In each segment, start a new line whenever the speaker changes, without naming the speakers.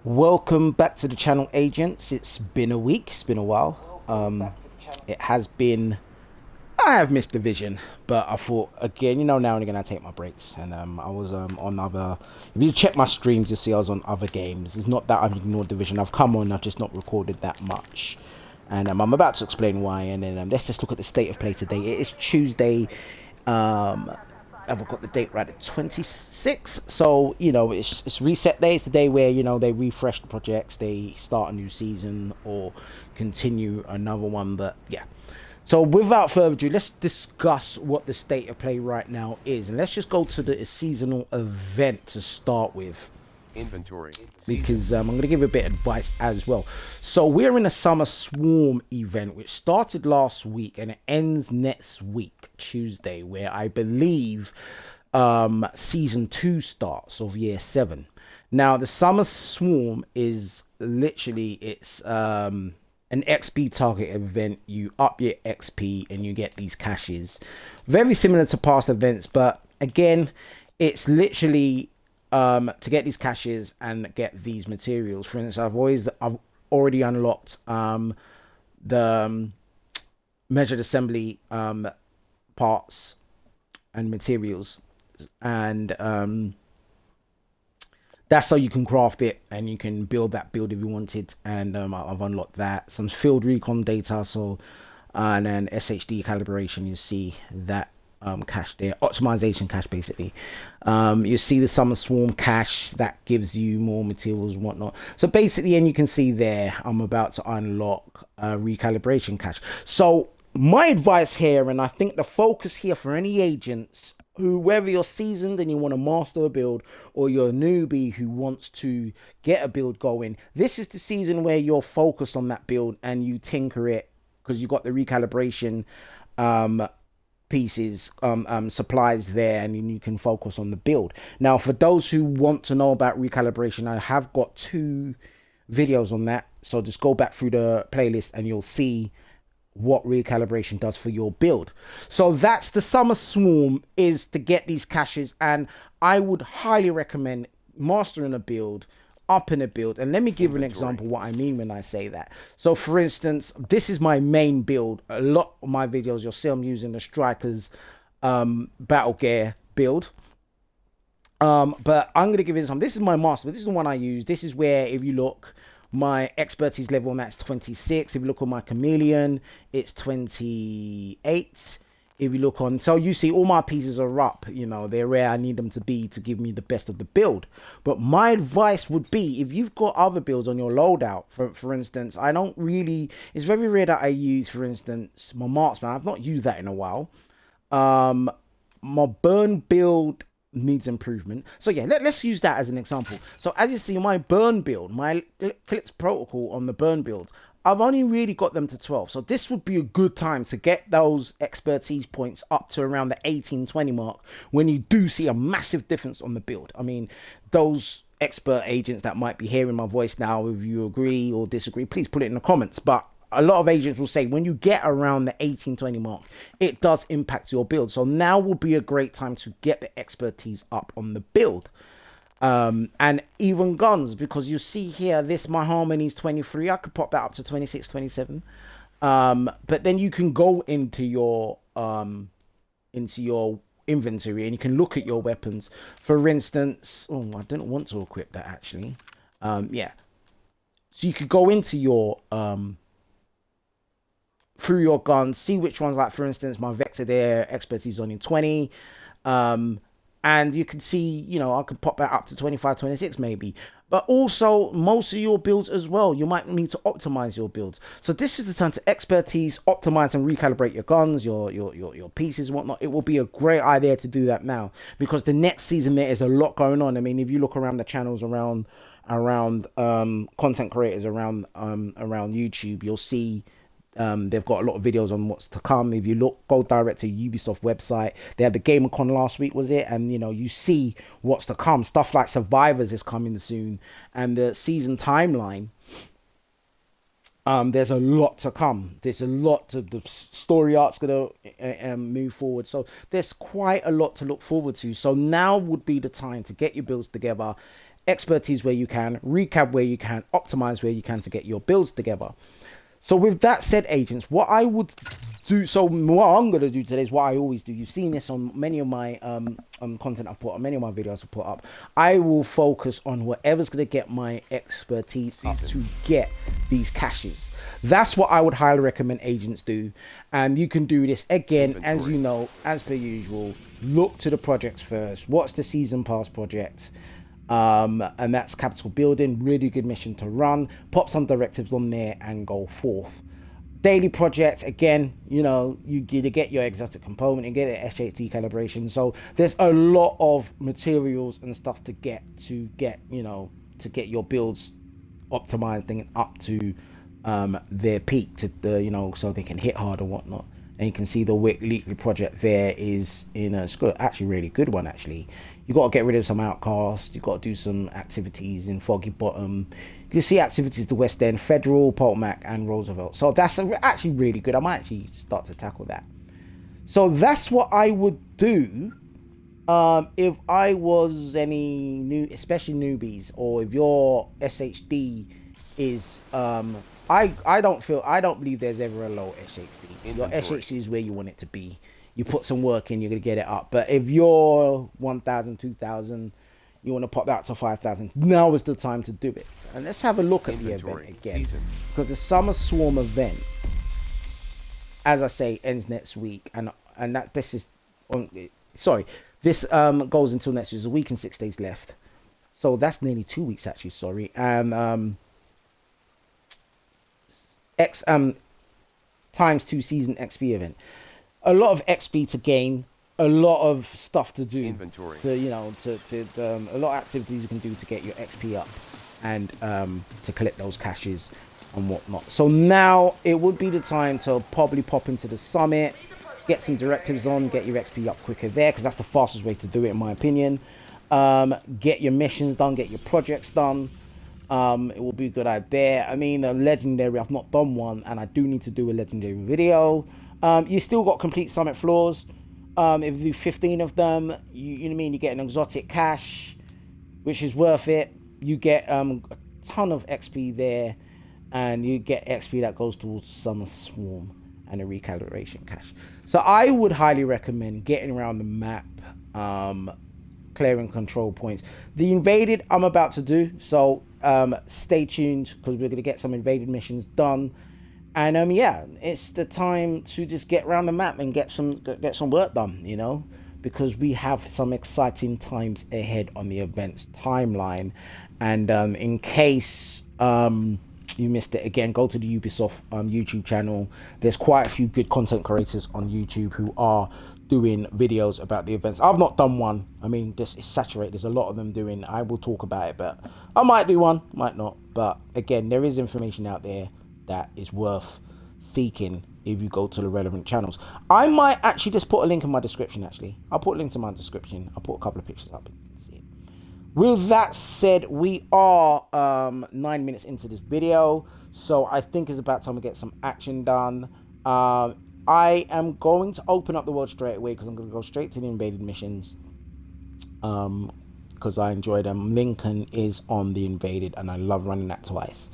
Welcome back to the channel, agents. It's been a week, it's been a while. It has been, I have missed the vision, but I thought again, now and again I take my breaks, and I was on other. If you check my streams, you'll see I was on other games. It's not that I've ignored division. I've come on, I've just not recorded that much, and I'm about to explain why. And then let's just look at the state of play today. It is Tuesday. Um, I've got the date right at 26. So it's reset day. It's the day where they refresh the projects, they start a new season or continue another one. But yeah, so without further ado, let's discuss what the state of play right now is, and let's just go to the seasonal event to start with,
Inventory.
because I'm going to give a bit of advice as well. So we're in a summer swarm event which started last week and it ends next week Tuesday, where I believe season 2 starts of year 7. Now the summer swarm is literally, it's an XP target event. You up your XP and you get these caches, very similar to past events, but again it's literally to get these caches and get these materials. For instance, I've already unlocked the measured assembly parts and materials, and that's so you can craft it and you can build that build if you wanted. And I've unlocked that, some field recon data, so and then SHD calibration. You see that cache there, optimization cache basically. You see the summer swarm cache that gives you more materials and whatnot. So basically, and you can see there I'm about to unlock recalibration cache. So my advice here, and I think the focus here for any agents who, whether you're seasoned and you want to master a build, or you're a newbie who wants to get a build going, this is the season where you're focused on that build and you tinker it, because you got the recalibration pieces, supplies there, and you can focus on the build. Now for those who want to know about recalibration, I have got 2 videos on that, so just go back through the playlist and you'll see what recalibration does for your build. So that's the summer swarm, is to get these caches, and I would highly recommend mastering a build, up in a build. And let me give an example what I mean when I say that. So for instance, this is my main build. A lot of my videos you'll see I'm using the strikers battle gear build, but I'm going to give it some. This is my master, but this is the one I use. This is where, if you look, my expertise level on that's 26. If you look on my Chameleon, it's 28. If you look on, so you see all my pieces are up, they're where I need them to be to give me the best of the build. But my advice would be, if you've got other builds on your loadout, for instance, I don't really, it's very rare that I use, for instance, my marksman. I've not used that in a while. My burn build needs improvement, so yeah, let's use that as an example. So as you see, my burn build, my Eclipse protocol on the burn build, I've only really got them to 12. So this would be a good time to get those expertise points up to around the 18-20 mark, when you do see a massive difference on the build. I mean, those expert agents that might be hearing my voice now, if you agree or disagree, please put it in the comments. But a lot of agents will say when you get around the 18-20 mark, it does impact your build. So now will be a great time to get the expertise up on the build. And even guns, because you see here, this, my harmony's 23. I could pop that up to 26, 27. But then you can go into your inventory and you can look at your weapons. For instance, oh, I don't want to equip that actually. Yeah. So you could go into your through your guns, see which ones, like for instance, my Vector there, expertise on in 20. And you can see, I could pop that up to 25, 26 maybe. But also, most of your builds as well, you might need to optimize your builds. So this is the time to expertise, optimize and recalibrate your guns, your pieces and whatnot. It will be a great idea to do that now, because the next season there is a lot going on. I mean, if you look around the channels around content creators around YouTube, you'll see they've got a lot of videos on what's to come. If you go direct to Ubisoft website, they had the GamerCon last week, was it? And you see what's to come. Stuff like Survivors is coming soon, and the season timeline. There's a lot to come. There's a lot to, the story arc's gonna move forward. So there's quite a lot to look forward to. So now would be the time to get your builds together, expertise where you can, recap where you can, optimize where you can to get your builds together. So with that said, agents, what I would do, so what I'm going to do today is what I always do. You've seen this on many of my content I've put up, many of my videos I've put up. I will focus on whatever's going to get my expertise up to get these caches. That's what I would highly recommend agents do. And you can do this again, as you know, as per usual. Look to the projects first. What's the season pass project? And that's capital building, really good mission to run. Pop some directives on there and go forth. Daily project, again, you know, you get your exotic component and get an SHD calibration. So there's a lot of materials and stuff to get you know, to get your builds optimized and up to their peak, to the, you know, so they can hit hard and whatnot. And you can see the weekly project there is in a actually really good one. Actually, you got to get rid of some outcasts. You got to do some activities in Foggy Bottom. You see activities to West End, Federal, Potomac, and Roosevelt. So that's actually really good. I might actually start to tackle that. So that's what I would do if I was any new, especially newbies, or if your SHD is I don't believe there's ever a low SHD. Your SHD is where you want it to be. You put some work in, you're gonna get it up. But if you're 1,000, 2,000, you want to pop that to 5,000, now is the time to do it. And let's have a look at the event again, because the Summer Swarm event, as I say, ends next week, and that this is this goes until next week. There's a week and 6 days left, so that's nearly 2 weeks actually. Sorry, and times 2 season XP event. A lot of XP to gain, a lot of stuff to do.
Inventory.
To, you know, a lot of activities you can do to get your XP up and to collect those caches and whatnot. So now it would be the time to probably pop into the summit, get some directives on, get your XP up quicker there, because that's the fastest way to do it in my opinion. Get your missions done, get your projects done. It will be a good idea. I mean, a legendary, I've not done one, and I do need to do a legendary video. You still got complete summit floors. If you do 15 of them, you know what I mean, you get an exotic cache, which is worth it. You get a ton of XP there, and you get XP that goes towards Summer Swarm and a recalibration cache. So I would highly recommend getting around the map, clearing control points. The invaded I'm about to do, so stay tuned, because we're going to get some invaded missions done. And yeah, it's the time to just get around the map and get some work done, you know, because we have some exciting times ahead on the events timeline. And in case you missed it, again, go to the Ubisoft YouTube channel. There's quite a few good content creators on YouTube who are doing videos about the events. I've not done one. I mean, this is saturated. There's a lot of them doing. I will talk about it, but I might do one, might not. But again, there is information out there that is worth seeking if you go to the relevant channels. I might actually just put a link in my description. Actually, I'll put a link to my description. I'll put a couple of pictures up. You can see it. With that said, we are 9 minutes into this video, so I think it's about time to get some action done. I am going to open up the world straight away, because I'm going to go straight to the invaded missions, because I enjoy them. Lincoln is on the invaded, and I love running that twice,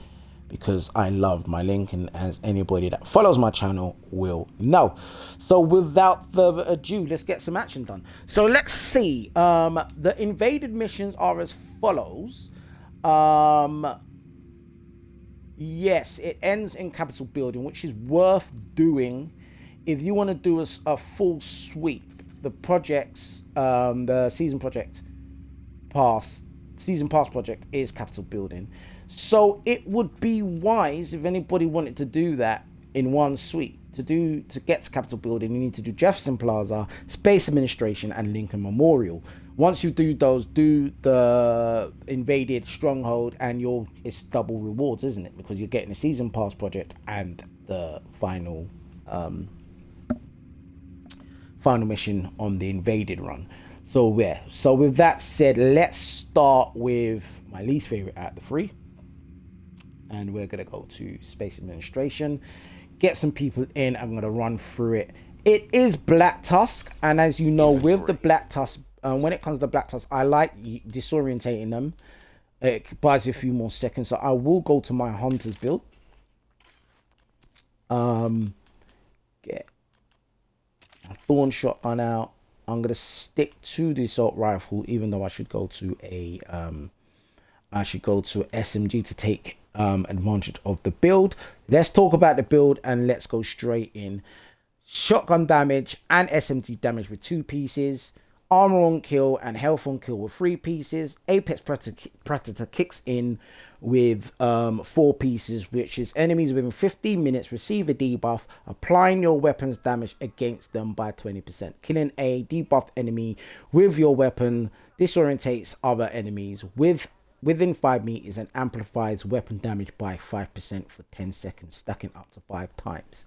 because I love my Lincoln, as anybody that follows my channel will know. So without further ado, let's get some action done. So let's see. The invaded missions are as follows. Yes, it ends in capital building, which is worth doing if you want to do a full sweep. The projects, the season pass project is capital building. So it would be wise if anybody wanted to do that in one sweep. To get to capital building, you need to do Jefferson Plaza, Space Administration, and Lincoln Memorial. Once you do those, do the invaded stronghold, and it's double rewards, isn't it? Because you're getting a season pass project and the final mission on the invaded run. So yeah. So with that said, let's start with my least favorite out of the three. And we're going to go to Space Administration, get some people in. I'm going to run through it. It is Black Tusk, and as you know, with the Black Tusk, when it comes to Black Tusk, I like disorientating them. It buys you a few more seconds. So I will go to my hunter's build. Get a Thorn shotgun out. I'm gonna stick to the assault rifle, even though I should go to a SMG to take advantage of the build. Let's talk about the build and let's go straight in. Shotgun damage and SMG damage with 2 pieces. Armor on kill and health on kill with 3 pieces. Apex Predator kicks in with 4 pieces, which is enemies within 15 minutes receive a debuff, applying your weapon's damage against them by 20%. Killing a debuffed enemy with your weapon disorientates other enemies within 5 meters and amplifies weapon damage by 5% for 10 seconds, stacking up to 5 times.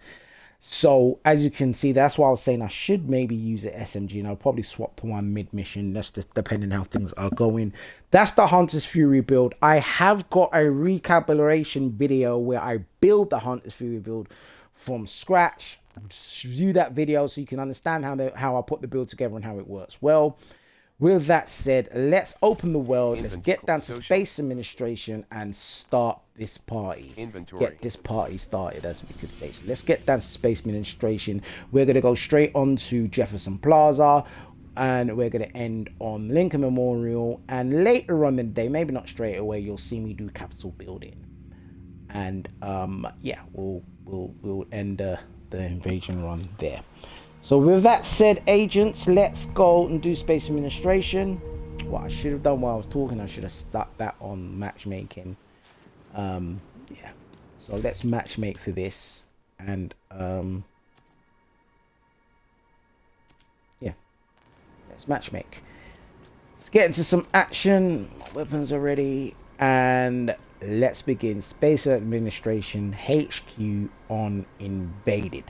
So as you can see, that's why I was saying I should maybe use an SMG, and I'll probably swap to one mid-mission. That's just depending how things are going. That's the Hunter's Fury build. I have got a recalibration video where I build the Hunter's Fury build from scratch. View that video so you can understand how I put the build together and how it works. Well, with that said, let's open the world. Let's get down to space administration and start this party. Get this party started, as we could say. So let's get down to space administration. We're going to go straight on to Jefferson Plaza, and we're going to end on Lincoln Memorial. And later on in the day, maybe not straight away, you'll see me do Capitol building. And yeah, we'll end the invasion run there. So with that said, agents, let's go and do space administration. What I should have done while I was talking, I should have stuck that on matchmaking. Yeah, so let's matchmake for this, and yeah, let's matchmake. Let's get into some action. My weapons are ready, and let's begin space administration. HQ on invaded.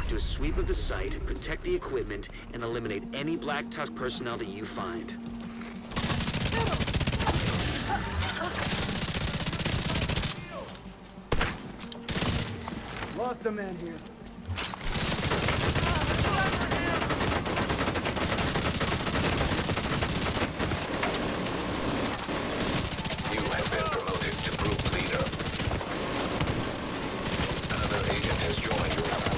Do a sweep of the site, protect the equipment, and eliminate any Black Tusk personnel that you find.
Lost a man here.
You have been promoted to group leader. Another agent has joined your group.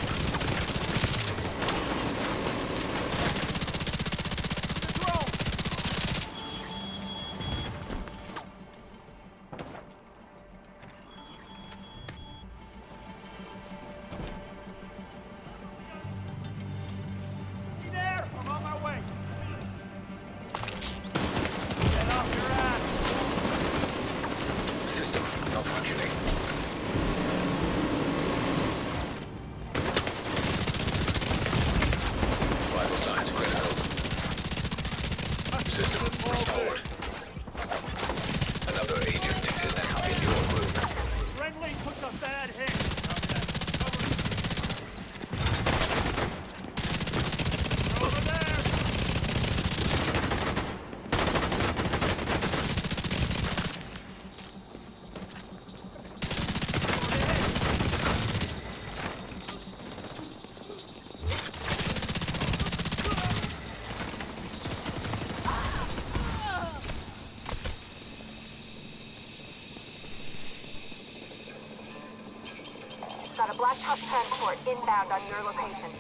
Got a Black Tusk transport inbound on your location.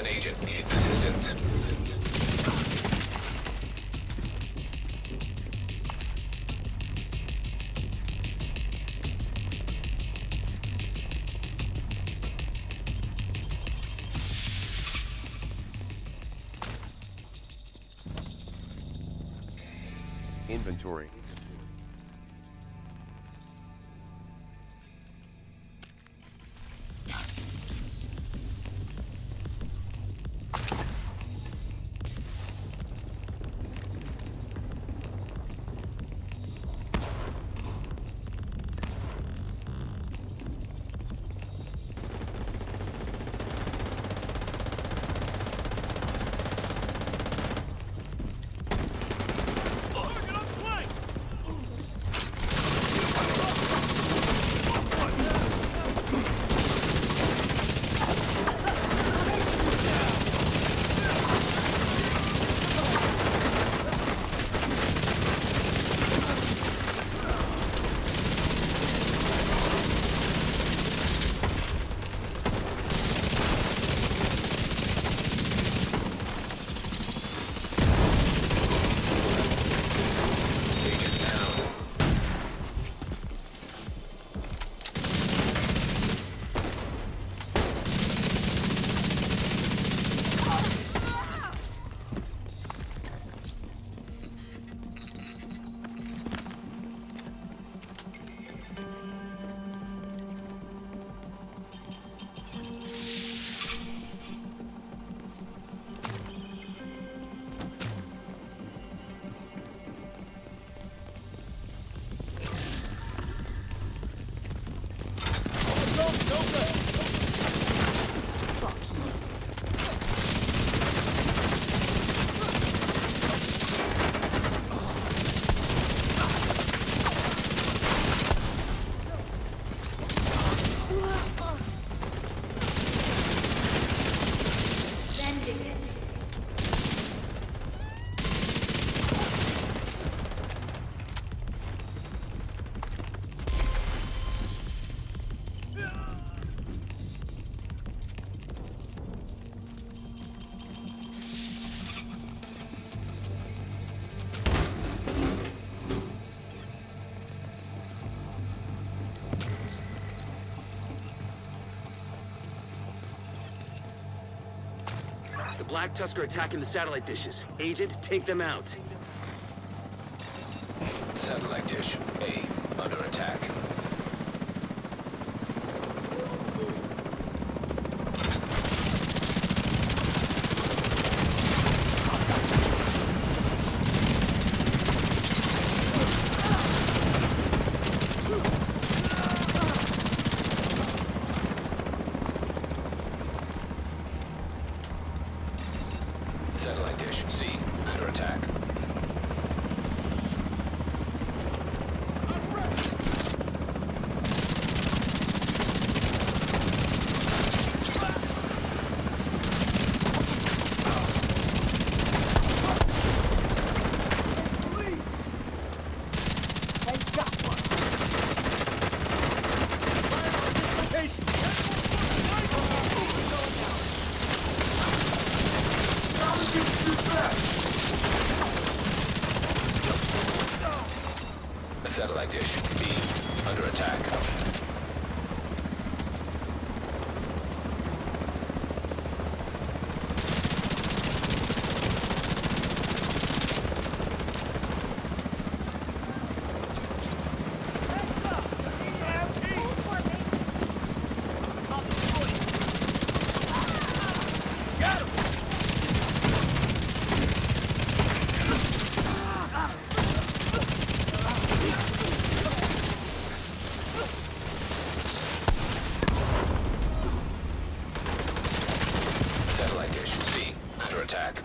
An agent needs assistance.
Inventory.
The Black Tusk are attacking the satellite dishes. Agent, take them out.
Satellite dish A under attack. Satellite dish C under attack. Satellite dish B under attack. Satellite dish C under attack.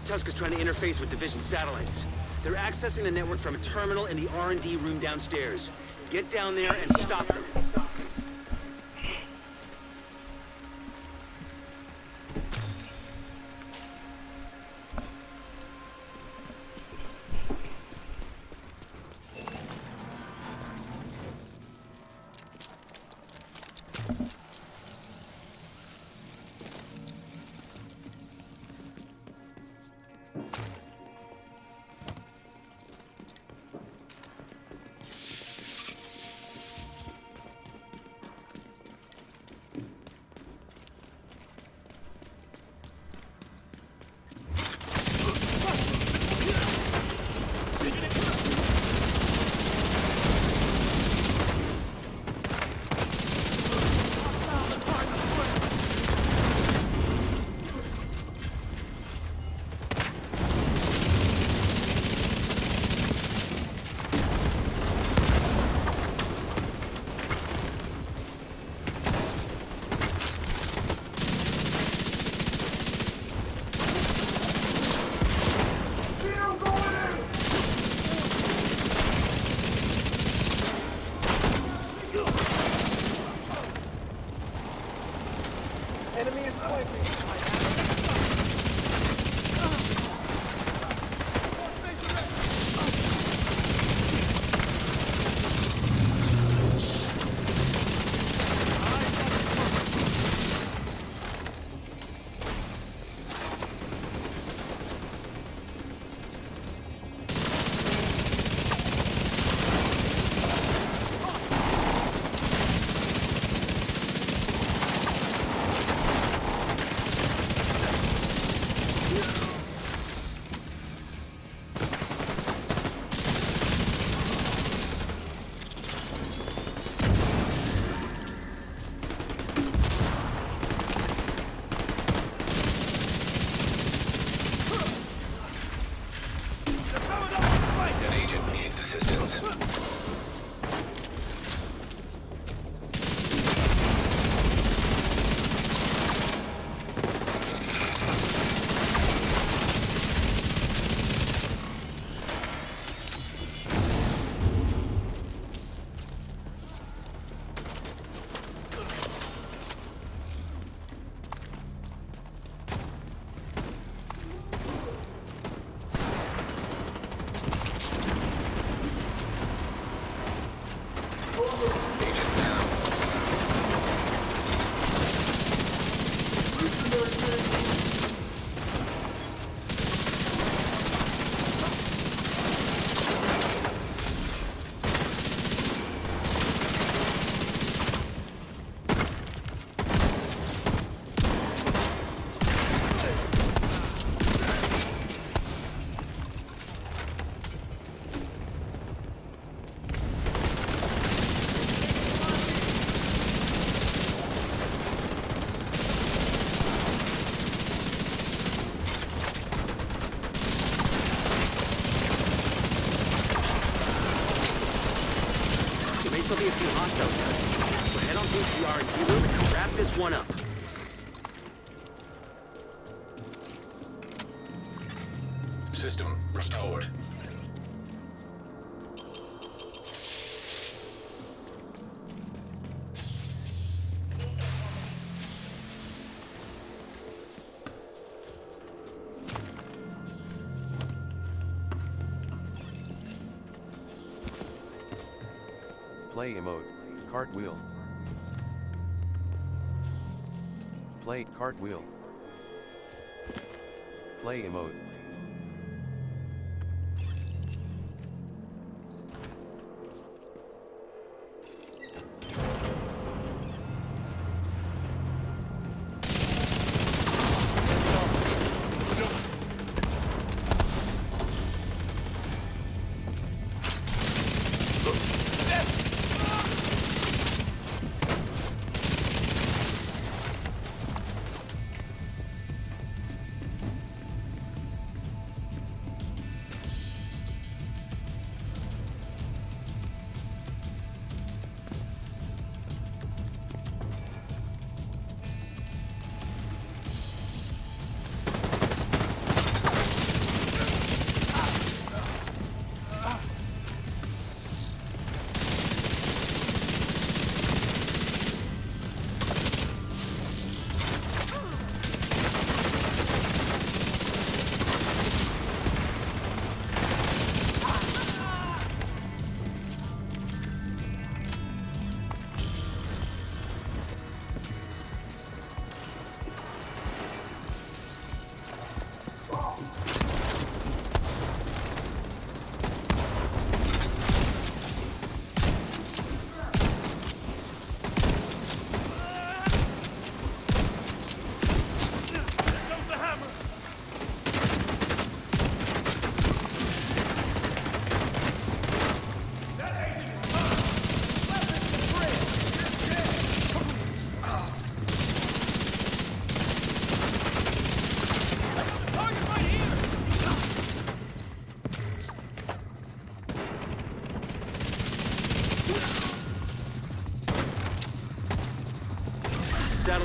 Tusk is trying to interface with Division satellites. They're accessing the network from a terminal in the R&D room downstairs. Get down there and stop them.
There'll be a few hostiles there. So head on through to the R&D room and wrap this one up.
System restored.
Play emote, cartwheel. Play cartwheel. Play emote.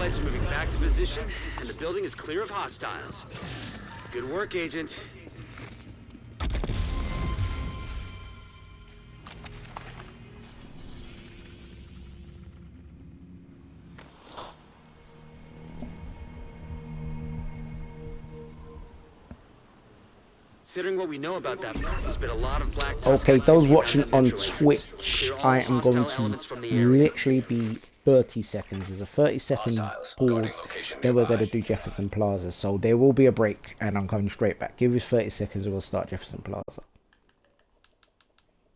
satellites are moving back to position, and the building is clear of hostiles. Good work, Agent. Considering what we know about that, there's been a lot of black.
Okay, those watching on Twitch, I am going to literally be 30 seconds. There's a 30-second pause, then we're going to do Jefferson Plaza. So there will be a break, and I'm going straight back. Give us 30 seconds, and we'll start Jefferson Plaza.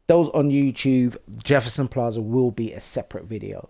Those on YouTube, Jefferson Plaza will be a separate video.